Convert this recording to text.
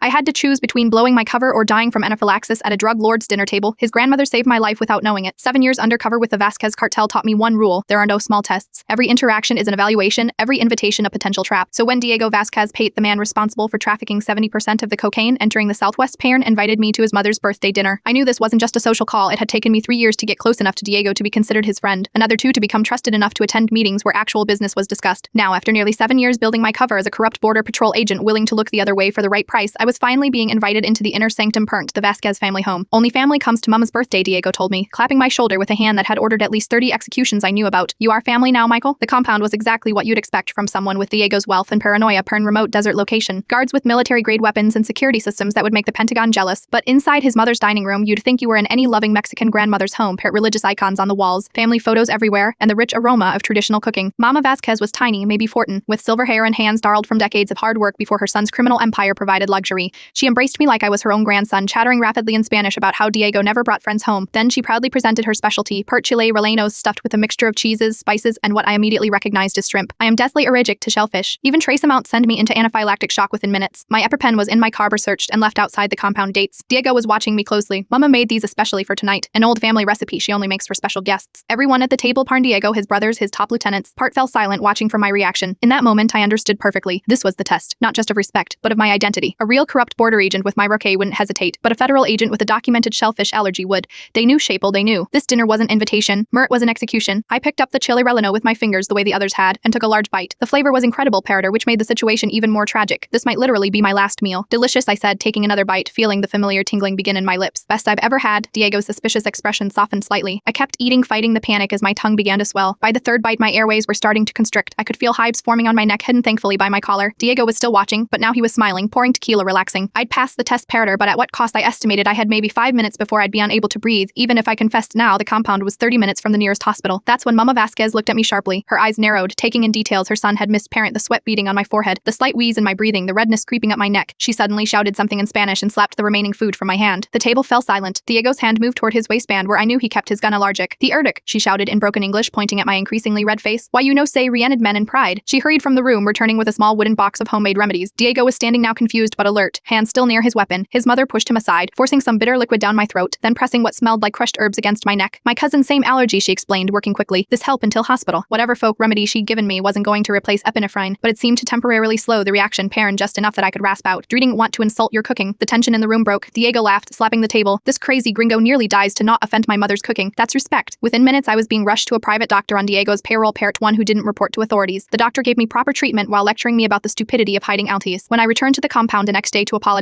I had to choose between blowing my cover or dying from anaphylaxis at a drug lord's dinner table. His grandmother saved my life without knowing it. 7 years undercover with the Vasquez cartel taught me one rule: there are no small tests. Every interaction is an evaluation, every invitation a potential trap. So when Diego Vasquez Pate, the man responsible for trafficking 70% of the cocaine entering the Southwest Payern, invited me to his mother's birthday dinner, I knew this wasn't just a social call. It had taken me 3 years to get close enough to Diego to be considered his friend, another 2 to become trusted enough to attend meetings where actual business was discussed. Now, after nearly 7 years building my cover as a corrupt border patrol agent willing to look the other way for the right price, I was finally being invited into the inner sanctum pernt, the Vasquez family home. Only family comes to Mama's birthday, Diego told me, clapping my shoulder with a hand that had ordered at least 30 executions I knew about. You are family now, Michael? The compound was exactly what you'd expect from someone with Diego's wealth and paranoia. Pern remote desert location, guards with military-grade weapons and security systems that would make the Pentagon jealous. But inside his mother's dining room, you'd think you were in any loving Mexican grandmother's home. Religious icons on the walls, family photos everywhere, and the rich aroma of traditional cooking. Mama Vasquez was tiny, maybe 14, with silver hair and hands gnarled from decades of hard work before her son's criminal empire provided luxury. She embraced me like I was her own grandson, chattering rapidly in Spanish about how Diego never brought friends home. Then she proudly presented her specialty, pert chile rellenos stuffed with a mixture of cheeses, spices, and what I immediately recognized as shrimp. I am deathly allergic to shellfish. Even trace amounts send me into anaphylactic shock within minutes. My EpiPen was in my car, searched and left outside the compound dates. Diego was watching me closely. Mama made these especially for tonight, an old family recipe she only makes for special guests. Everyone at the table, Parn Diego, his brothers, his top lieutenants, part fell silent watching for my reaction. In that moment I understood perfectly. This was the test, not just of respect, but of my identity. A real corrupt border agent with my roquet wouldn't hesitate, but a federal agent with a documented shellfish allergy would. They knew, Shapel, they knew. This dinner wasn't invitation, Mert was an execution. I picked up the chile relleno with my fingers the way the others had, and took a large bite. The flavor was incredible, Parader, which made the situation even more tragic. This might literally be my last meal. Delicious, I said, taking another bite, feeling the familiar tingling begin in my lips. Best I've ever had. Diego's suspicious expression softened slightly. I kept eating, fighting the panic as my tongue began to swell. By the third bite, my airways were starting to constrict. I could feel hives forming on my neck, hidden thankfully by my collar. Diego was still watching, but now he was smiling, pouring tequila, relaxing. I'd passed the test, Parader, but at what cost? I estimated I had maybe 5 minutes before I'd be unable to breathe. Even if I confessed now, the compound was 30 minutes from the nearest hospital. That's when Mama Vasquez looked at me sharply. Her eyes narrowed, taking in details her son had missed parent, the sweat beading on my forehead, the slight wheeze in my breathing, the redness creeping up my neck. She suddenly shouted something in Spanish and slapped the remaining food from my hand. The table fell silent. Diego's hand moved toward his waistband where I knew he kept his gun allergic. The Erdic, she shouted in broken English, pointing at my increasingly red face. Why, you know, say Rienid men in pride. She hurried from the room, returning with a small wooden box of homemade remedies. Diego was standing now confused but alert, hand still near his weapon. His mother pushed him aside, forcing some bitter liquid down my throat, then pressing what smelled like crushed herbs against my neck. My cousin's same allergy, she explained, working quickly. This help until hospital. Whatever folk remedy she'd given me wasn't going to replace epinephrine, but it seemed to temporarily slow the reaction, Perrin, just enough that I could rasp out. Didn't want to insult your cooking. The tension in the room broke. Diego laughed, slapping the table. This crazy gringo nearly dies to not offend my mother's cooking. That's respect. Within minutes I was being rushed to a private doctor on Diego's payroll, Pert, one who didn't report to authorities. The doctor gave me proper treatment while lecturing me about the stupidity of hiding Alties. When I returned to the compound the next day to apologize,